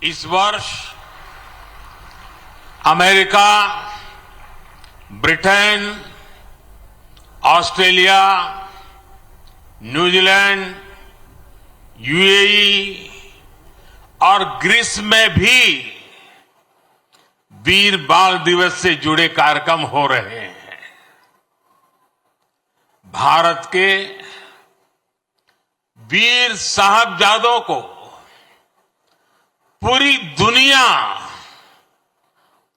इस वर्ष America, Britain, Australia, New Zealand, UAE और ग्रीस में भी वीर बाल दिवस से जुड़े कार्यक्रम हो रहे हैं। भारत के वीर साहबजादों को पूरी दुनिया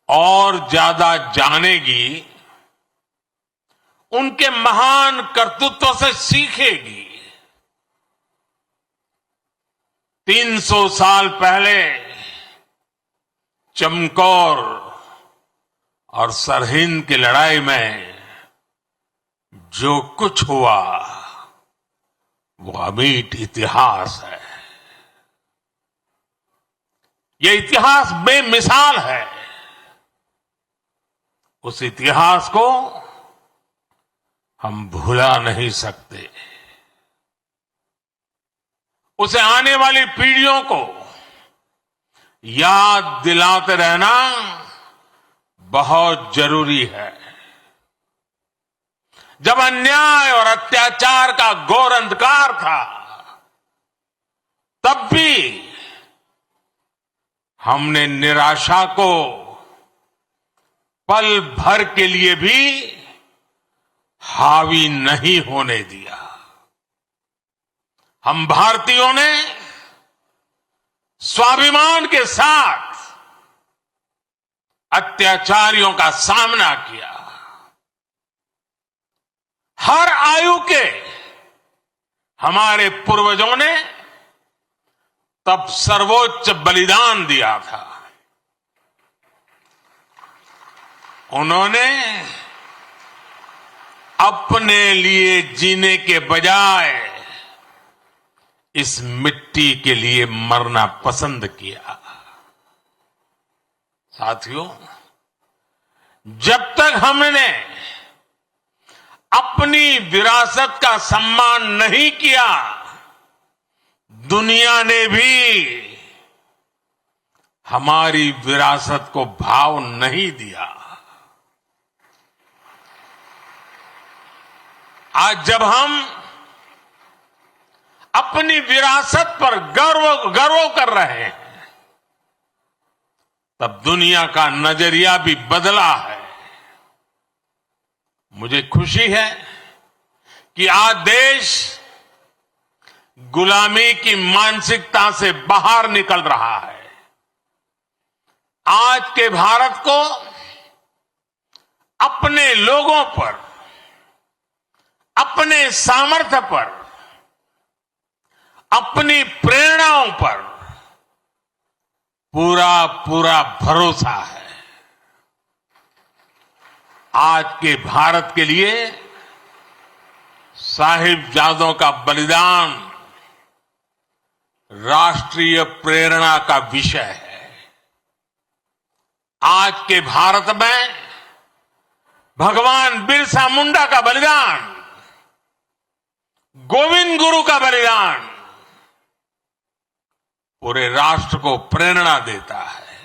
और ज्यादा जानेगी, उनके महान कर्तृत्व से सीखेगी। 300 साल पहले चमकौर और सरहिंद की लड़ाई में जो कुछ हुआ वो अमिट इतिहास है। ये इतिहास बेमिसाल है। उस इतिहास को हम भुला नहीं सकते। उसे आने वाली पीढ़ियों को याद दिलाते रहना बहुत जरूरी है। जब अन्याय और अत्याचार का घोर अंधकार था, तब भी हमने निराशा को पल भर के लिए भी हावी नहीं होने दिया। हम भारतीयों ने स्वाभिमान के साथ अत्याचारियों का सामना किया। हर आयु के हमारे पूर्वजों ने तब सर्वोच्च बलिदान दिया था। उन्होंने अपने लिए जीने के बजाय इस मिट्टी के लिए मरना पसंद किया। साथियों, जब तक हमने अपनी विरासत का सम्मान नहीं किया, दुनिया ने भी हमारी विरासत को भाव नहीं दिया। आज जब हम अपनी विरासत पर गर्व कर रहे हैं, तब दुनिया का नजरिया भी बदला है। मुझे खुशी है कि आज देश गुलामी की मानसिकता से बाहर निकल रहा है। आज के भारत को अपने लोगों पर, अपने सामर्थ्य पर, अपनी प्रेरणाओं पर पूरा भरोसा है। आज के भारत के लिए साहिबजादों का बलिदान राष्ट्रीय प्रेरणा का विषय है। आज के भारत में भगवान बिरसा मुंडा का बलिदान, गोविंद गुरु का बलिदान पूरे राष्ट्र को प्रेरणा देता है।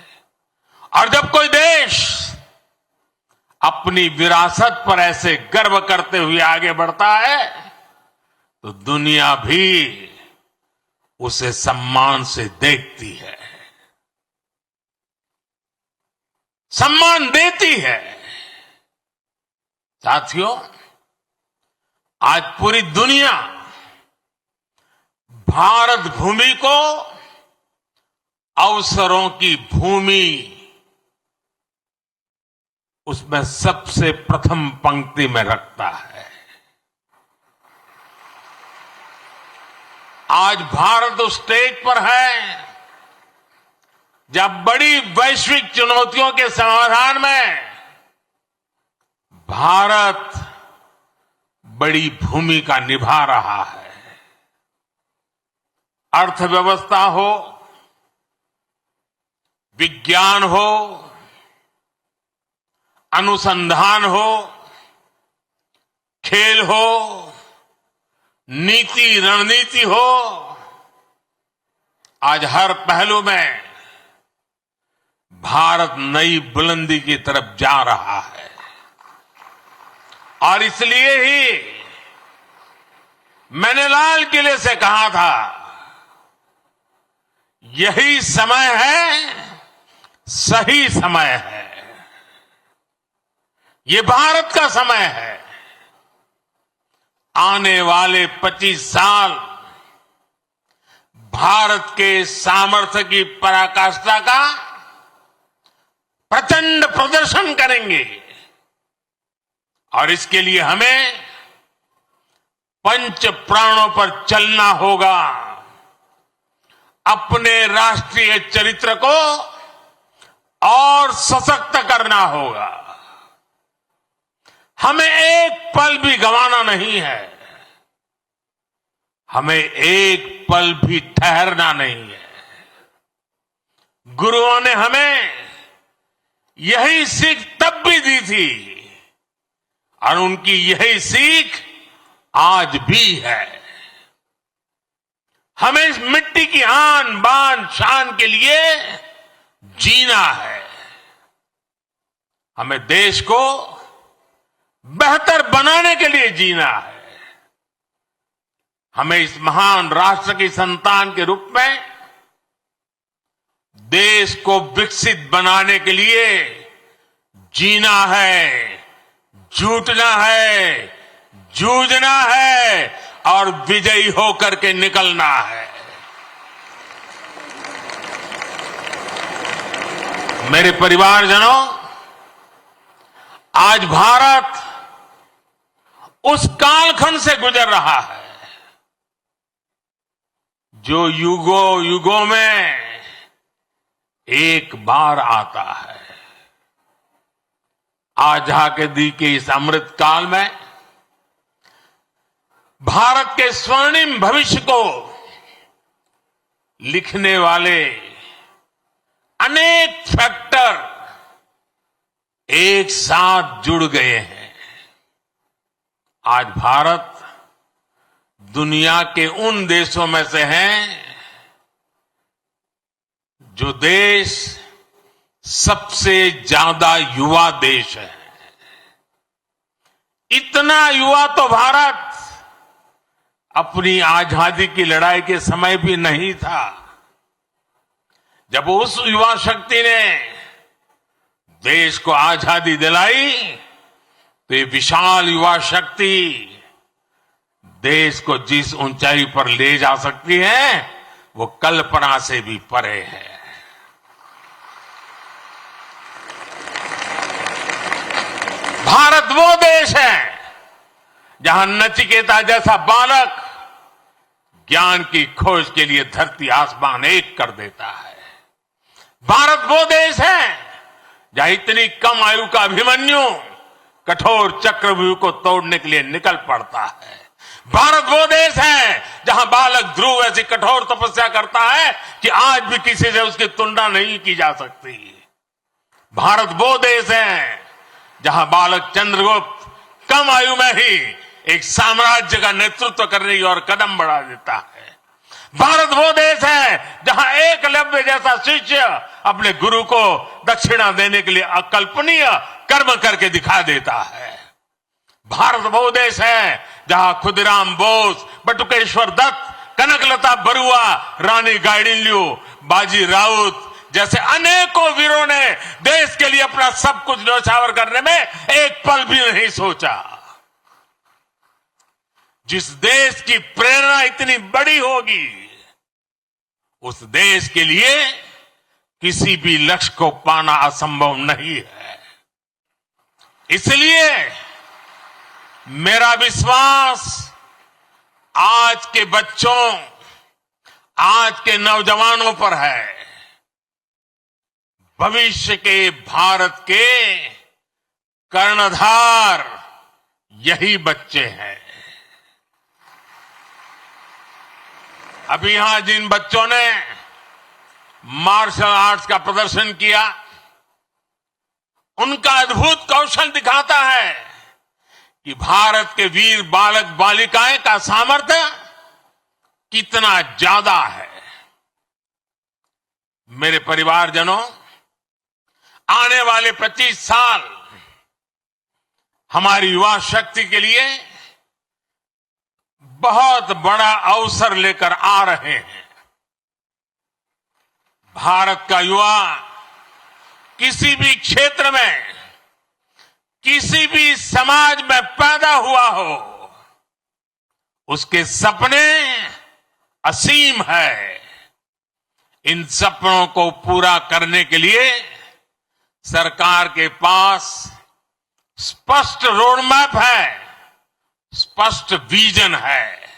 और जब कोई देश अपनी विरासत पर ऐसे गर्व करते हुए आगे बढ़ता है, तो दुनिया भी उसे सम्मान से देखती है, सम्मान देती है। साथियों, आज पूरी दुनिया भारत भूमि को अवसरों की भूमि, उसमें सबसे प्रथम पंक्ति में रखता है। आज भारत उस स्टेज पर है जब बड़ी वैश्विक चुनौतियों के समाधान में भारत बड़ी भूमिका निभा रहा है। अर्थव्यवस्था हो, विज्ञान हो, अनुसंधान हो, खेल हो, नीति रणनीति हो, आज हर पहलू में भारत नई बुलंदी की तरफ जा रहा है और इसलिए ही मैंने लाल किले से कहा था, यही समय है, सही समय है, ये भारत का समय है। आने वाले 25 साल भारत के सामर्थ्य की पराकाष्ठा का प्रचंड प्रदर्शन करेंगे और इसके लिए हमें पंच प्राणों पर चलना होगा। अपने राष्ट्रीय चरित्र को और सशक्त करना होगा। हमें एक पल भी गंवाना नहीं है, हमें एक पल भी ठहरना नहीं है। गुरुओं ने हमें यही सीख तब भी दी थी और उनकी यही सीख आज भी है। हमें इस मिट्टी की आन बान शान के लिए जीना है। हमें देश को बेहतर बनाने के लिए जीना है। हमें इस महान राष्ट्र की संतान के रूप में देश को विकसित बनाने के लिए जीना है, जुटना है, जूझना है और विजयी होकर के निकलना है। मेरे परिवारजनों, आज भारत उस कालखंड से गुजर रहा है जो युगों युगों में एक बार आता है। आजादी के इस अमृत काल में भारत के स्वर्णिम भविष्य को लिखने वाले अनेक फैक्टर एक साथ जुड़ गए हैं। आज भारत दुनिया के उन देशों में से हैं जो देश सबसे ज्यादा युवा देश है। इतना युवा तो भारत अपनी आजादी की लड़ाई के समय भी नहीं था। जब उस युवा शक्ति ने देश को आजादी दिलाई तो ये विशाल युवा शक्ति देश को जिस ऊंचाई पर ले जा सकती है वो कल्पना से भी परे है। भारत वो देश है जहां नचिकेता जैसा बालक ज्ञान की खोज के लिए धरती आसमान एक कर देता है। भारत वो देश है जहां इतनी कम आयु का अभिमन्यु कठोर चक्रव्यूह को तोड़ने के लिए निकल पड़ता है। भारत वो देश है जहां बालक ध्रुव ऐसी कठोर तपस्या करता है कि आज भी किसी से उसकी तुलना नहीं की जा सकती। भारत वो देश है जहां बालक चंद्रगुप्त कम आयु में ही एक साम्राज्य का नेतृत्व करने की ओर कदम बढ़ा देता है। भारत वो देश है जहां एकलव्य जैसा शिष्य अपने गुरु को दक्षिणा देने के लिए अकल्पनीय कर्म करके दिखा देता है। भारत वो देश है जहां खुदीराम बोस, बटुकेश्वर दत्त, कनकलता बरुआ, रानी गाइडिनल्यू, बाजी राउत जैसे अनेकों वीरों ने देश के लिए अपना सब कुछ न्यौछावर करने में एक पल भी नहीं सोचा। जिस देश की प्रेरणा इतनी बड़ी होगी उस देश के लिए किसी भी लक्ष्य को पाना असंभव नहीं है। इसलिए मेरा विश्वास आज के बच्चों, आज के नौजवानों पर है। भविष्य के भारत के कर्णधार यही बच्चे हैं। अभी यहां जिन बच्चों ने मार्शल आर्ट्स का प्रदर्शन किया उनका अद्भुत कौशल दिखाता है कि भारत के वीर बालक बालिकाएं का सामर्थ्य कितना ज्यादा है। मेरे परिवारजनों, आने वाले 25 साल हमारी युवा शक्ति के लिए बहुत बड़ा अवसर लेकर आ रहे हैं। भारत का युवा किसी भी क्षेत्र में, किसी भी समाज में पैदा हुआ हो, उसके सपने असीम है। इन सपनों को पूरा करने के लिए सरकार के पास स्पष्ट रोड मैप है, स्पष्ट विजन है,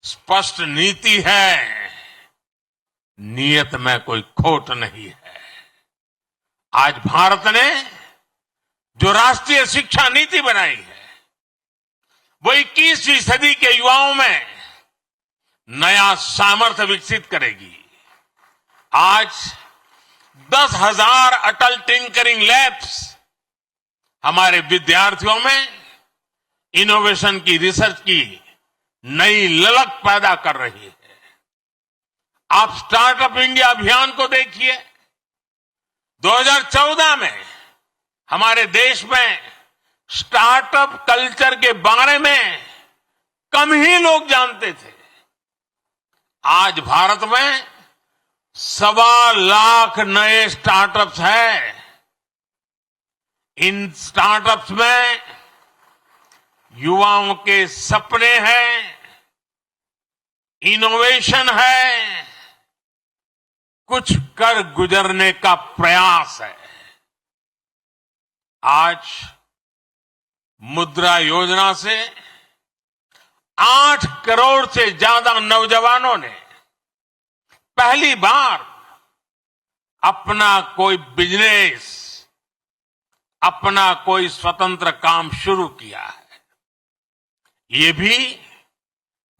स्पष्ट नीति है, नियत में कोई खोट नहीं है। आज भारत ने जो राष्ट्रीय शिक्षा नीति बनाई है, वो 21वीं सदी के युवाओं में नया सामर्थ्य विकसित करेगी। आज 10,000 अटल टिंकरिंग लैब्स हमारे विद्यार्थियों में इनोवेशन की, रिसर्च की नई ललक पैदा कर रही है। आप स्टार्टअप इंडिया अभियान को देखिए। 2014 में हमारे देश में स्टार्टअप कल्चर के बारे में कम ही लोग जानते थे। आज भारत में 1.25 लाख नए स्टार्टअप्स हैं। इन स्टार्टअप्स में युवाओं के सपने हैं, इनोवेशन है, कुछ कर गुजरने का प्रयास है। आज मुद्रा योजना से 8 करोड़ से ज्यादा नौजवानों ने पहली बार अपना कोई बिजनेस, अपना कोई स्वतंत्र काम शुरू किया है। ये भी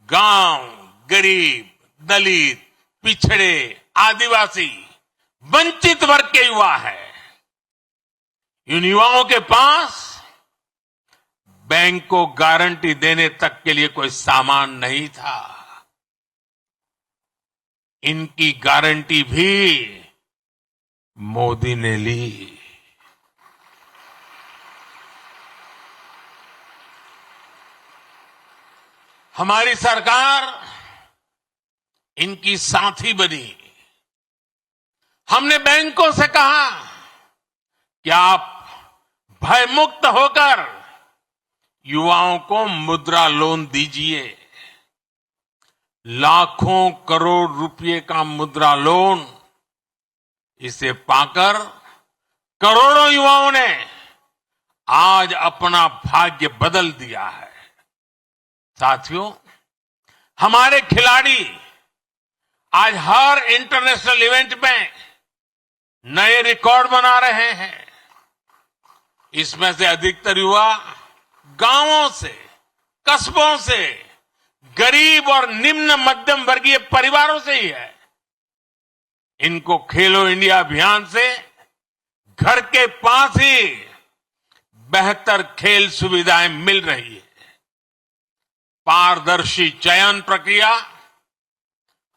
गांव, गरीब, दलित, पिछड़े, आदिवासी, वंचित वर्ग के युवा है। इन युवाओं के पास बैंक को गारंटी देने तक के लिए कोई सामान नहीं था। इनकी गारंटी भी मोदी ने ली। हमारी सरकार इनकी साथी बनी। हमने बैंकों से कहा कि आप भयमुक्त होकर युवाओं को मुद्रा लोन दीजिए। लाखों करोड़ रुपए का मुद्रा लोन, इसे पाकर करोड़ों युवाओं ने आज अपना भाग्य बदल दिया है। साथियों, हमारे खिलाड़ी आज हर इंटरनेशनल इवेंट में नए रिकॉर्ड बना रहे हैं। इसमें से अधिकतर युवा गांवों से, कस्बों से, गरीब और निम्न मध्यम वर्गीय परिवारों से ही है। इनको खेलो इंडिया अभियान से घर के पास ही बेहतर खेल सुविधाएं मिल रही है। पारदर्शी चयन प्रक्रिया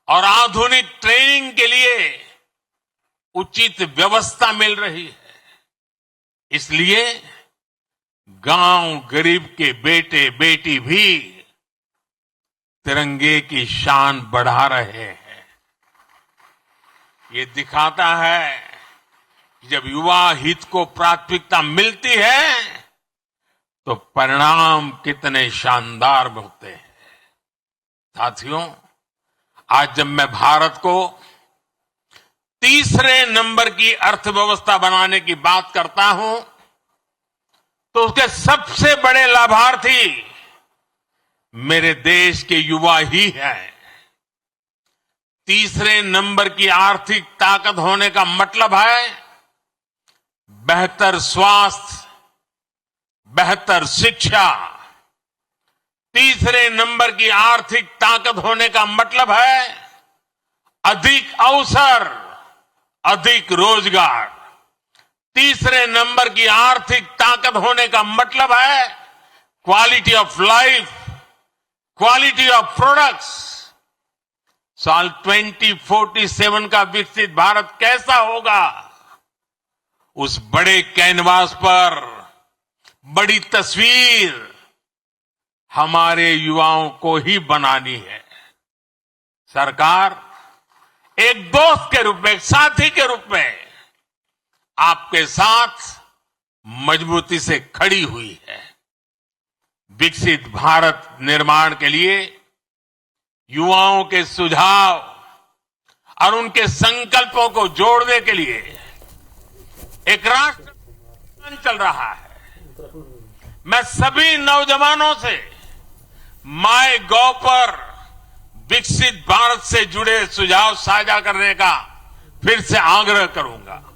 और आधुनिक ट्रेनिंग के लिए उचित व्यवस्था मिल रही है। इसलिए गांव गरीब के बेटे बेटी भी तिरंगे की शान बढ़ा रहे हैं। ये दिखाता है कि जब युवा हित को प्राथमिकता मिलती है तो परिणाम कितने शानदार होते हैं। साथियों, आज जब मैं भारत को तीसरे नंबर की अर्थव्यवस्था बनाने की बात करता हूं तो उसके सबसे बड़े लाभार्थी मेरे देश के युवा ही हैं। तीसरे नंबर की आर्थिक ताकत होने का मतलब है बेहतर स्वास्थ्य, बेहतर शिक्षा। तीसरे नंबर की आर्थिक ताकत होने का मतलब है अधिक अवसर, अधिक रोजगार। तीसरे नंबर की आर्थिक ताकत होने का मतलब है quality of life, quality of products. साल 2047 का विकसित भारत कैसा होगा, उस बड़े कैनवास पर बड़ी तस्वीर हमारे युवाओं को ही बनानी है। सरकार एक दोस्त के रूप में, एक साथी के रूप में आपके साथ मजबूती से खड़ी हुई है। विकसित भारत निर्माण के लिए युवाओं के सुझाव और उनके संकल्पों को जोड़ने के लिए एक राष्ट्र अभियान चल रहा है। मैं सभी नौजवानों से माय गॉव पर विकसित भारत से जुड़े सुझाव साझा करने का फिर से आग्रह करूंगा।